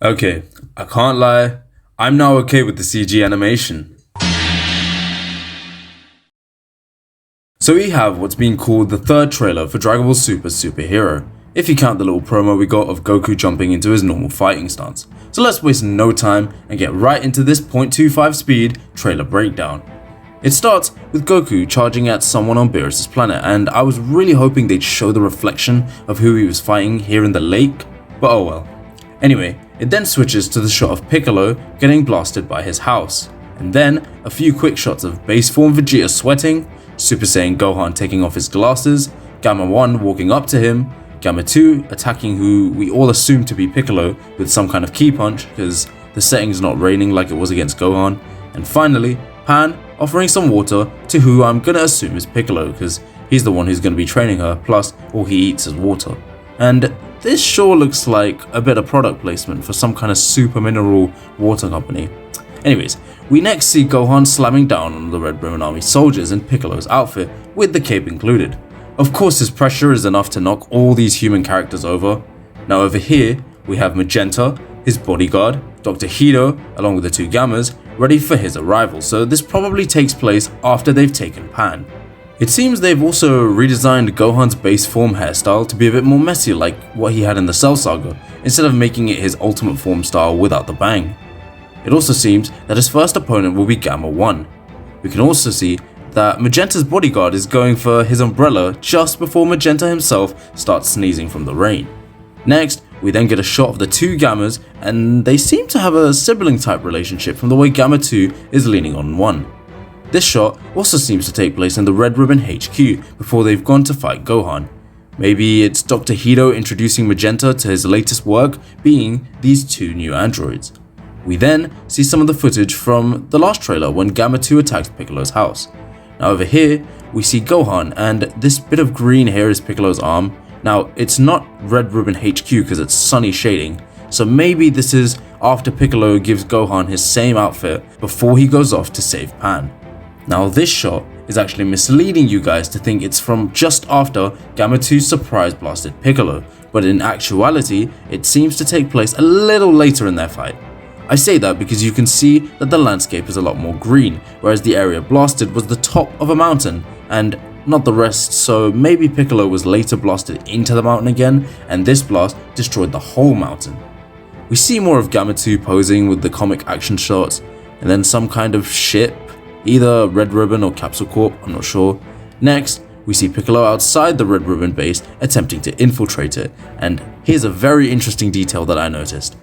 Okay, I can't lie, I'm now okay with the CG animation. So we have what's being called the third trailer for Dragon Ball Super Superhero, if you count the little promo we got of Goku jumping into his normal fighting stance. So let's waste no time and get right into this 0.25 speed trailer breakdown. It starts with Goku charging at someone on Beerus' planet, and I was really hoping they'd show the reflection of who he was fighting here in the lake, but oh well. Anyway, it then switches to the shot of Piccolo getting blasted by his house, and then a few quick shots of base form Vegeta sweating, Super Saiyan Gohan taking off his glasses, Gamma 1 walking up to him, Gamma 2 attacking who we all assume to be Piccolo with some kind of key punch because the setting's not raining like it was against Gohan, and finally Pan offering some water to who I'm gonna assume is Piccolo because he's the one who's gonna be training her, plus all he eats is water. And this sure looks like a bit of product placement for some kind of super mineral water company. Anyways, we next see Gohan slamming down on the Red Ribbon Army soldiers in Piccolo's outfit, with the cape included. Of course his pressure is enough to knock all these human characters over. Now over here, we have Magenta, his bodyguard, Dr. Hito, along with the two Gammas, ready for his arrival, so this probably takes place after they've taken Pan. It seems they've also redesigned Gohan's base form hairstyle to be a bit more messy like what he had in the Cell Saga, instead of making it his ultimate form style without the bang. It also seems that his first opponent will be Gamma 1. We can also see that Magenta's bodyguard is going for his umbrella just before Magenta himself starts sneezing from the rain. Next, we then get a shot of the two Gammas, and they seem to have a sibling type relationship from the way Gamma 2 is leaning on 1. This shot also seems to take place in the Red Ribbon HQ before they've gone to fight Gohan. Maybe it's Dr. Hito introducing Magenta to his latest work, being these two new androids. We then see some of the footage from the last trailer when Gamma 2 attacks Piccolo's house. Now over here, we see Gohan, and this bit of green here is Piccolo's arm. Now it's not Red Ribbon HQ because it's sunny shading, so maybe this is after Piccolo gives Gohan his same outfit before he goes off to save Pan. Now this shot is actually misleading you guys to think it's from just after Gamma 2 surprise blasted Piccolo, but in actuality it seems to take place a little later in their fight. I say that because you can see that the landscape is a lot more green, whereas the area blasted was the top of a mountain and not the rest, so maybe Piccolo was later blasted into the mountain again and this blast destroyed the whole mountain. We see more of Gamma 2 posing with the comic action shots, and then some kind of ship, either Red Ribbon or Capsule Corp, I'm not sure. Next, we see Piccolo outside the Red Ribbon base attempting to infiltrate it, and here's a very interesting detail that I noticed.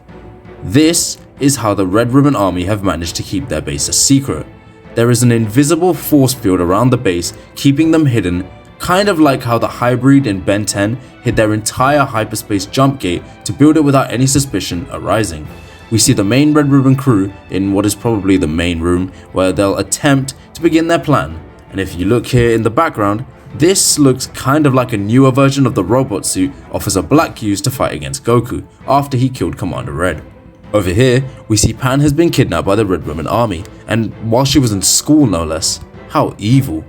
This is how the Red Ribbon Army have managed to keep their base a secret. There is an invisible force field around the base keeping them hidden, kind of like how the Hybrid in Ben 10 hid their entire hyperspace jump gate to build it without any suspicion arising. We see the main Red Ribbon crew in what is probably the main room where they'll attempt to begin their plan, and if you look here in the background, this looks kind of like a newer version of the robot suit Officer Black used to fight against Goku after he killed Commander Red. Over here, we see Pan has been kidnapped by the Red Ribbon Army, and while she was in school no less. How evil.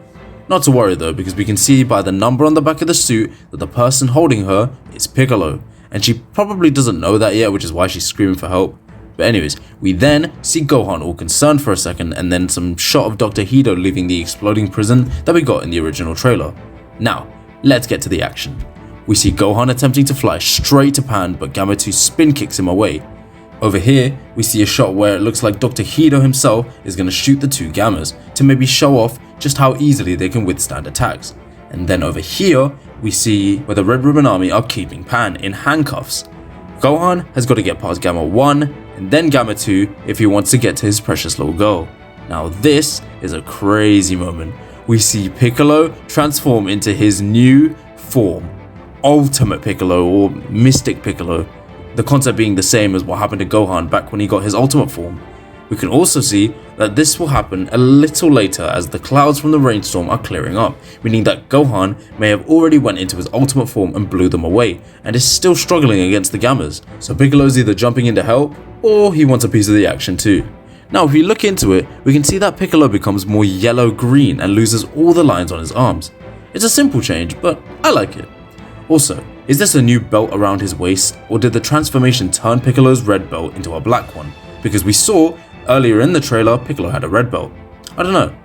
Not to worry though, because we can see by the number on the back of the suit that the person holding her is Piccolo, and she probably doesn't know that yet, which is why she's screaming for help. But anyways, we then see Gohan all concerned for a second, and then some shot of Dr. Hito leaving the exploding prison that we got in the original trailer. Now, let's get to the action. We see Gohan attempting to fly straight to Pan, but Gamma 2 spin kicks him away. Over here, we see a shot where it looks like Dr. Hito himself is going to shoot the two Gammas to maybe show off just how easily they can withstand attacks. And then over here, we see where the Red Ribbon Army are keeping Pan in handcuffs. Gohan has got to get past Gamma 1 and then Gamma 2 if he wants to get to his precious little girl. Now this is a crazy moment. We see Piccolo transform into his new form, Ultimate Piccolo or Mystic Piccolo. The concept being the same as what happened to Gohan back when he got his ultimate form. We can also see that this will happen a little later as the clouds from the rainstorm are clearing up, meaning that Gohan may have already went into his ultimate form and blew them away, and is still struggling against the Gammas. So Piccolo's either jumping in to help, or he wants a piece of the action too. Now if we look into it, we can see that Piccolo becomes more yellow-green and loses all the lines on his arms. It's a simple change, but I like it. Also, Is this a new belt around his waist, or did the transformation turn Piccolo's red belt into a black one? Because we saw earlier in the trailer Piccolo had a red belt. I don't know.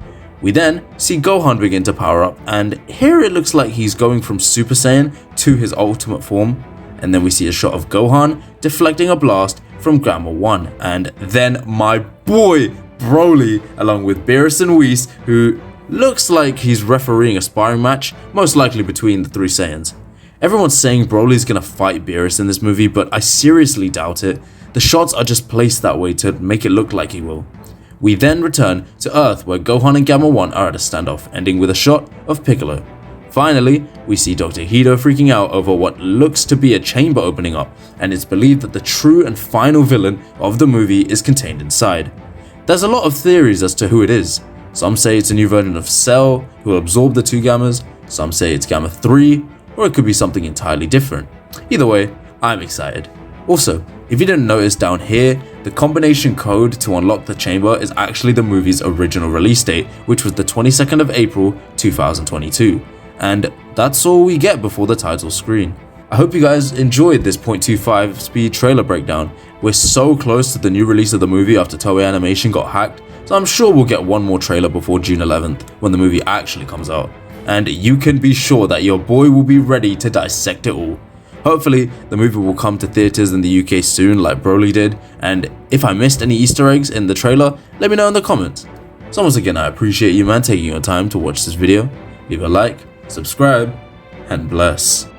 We then see Gohan begin to power up, and here it looks like he's going from Super Saiyan to his ultimate form. And then we see a shot of Gohan deflecting a blast from Gamma 1, and then my boy Broly along with Beerus and Whis, who looks like he's refereeing a sparring match, most likely between the three Saiyans. Everyone's saying Broly's gonna fight Beerus in this movie, but I seriously doubt it. The shots are just placed that way to make it look like he will. We then return to Earth where Gohan and Gamma 1 are at a standoff, ending with a shot of Piccolo. Finally, we see Dr. Hedo freaking out over what looks to be a chamber opening up, and it's believed that the true and final villain of the movie is contained inside. There's a lot of theories as to who it is. Some say it's a new version of Cell who will absorb the two Gammas, some say it's Gamma 3, or it could be something entirely different. Either way, I'm excited. Also, if you didn't notice down here, the combination code to unlock the chamber is actually the movie's original release date, which was the 22nd of April 2022. And that's all we get before the title screen. I hope you guys enjoyed this 0.25 speed trailer breakdown. We're so close to the new release of the movie after Toei Animation got hacked, so I'm sure we'll get one more trailer before June 11th when the movie actually comes out. And you can be sure that your boy will be ready to dissect it all. Hopefully, the movie will come to theaters in the UK soon like Broly did, and if I missed any Easter eggs in the trailer, let me know in the comments. So once again, I appreciate you man taking your time to watch this video. Leave a like, subscribe, and bless.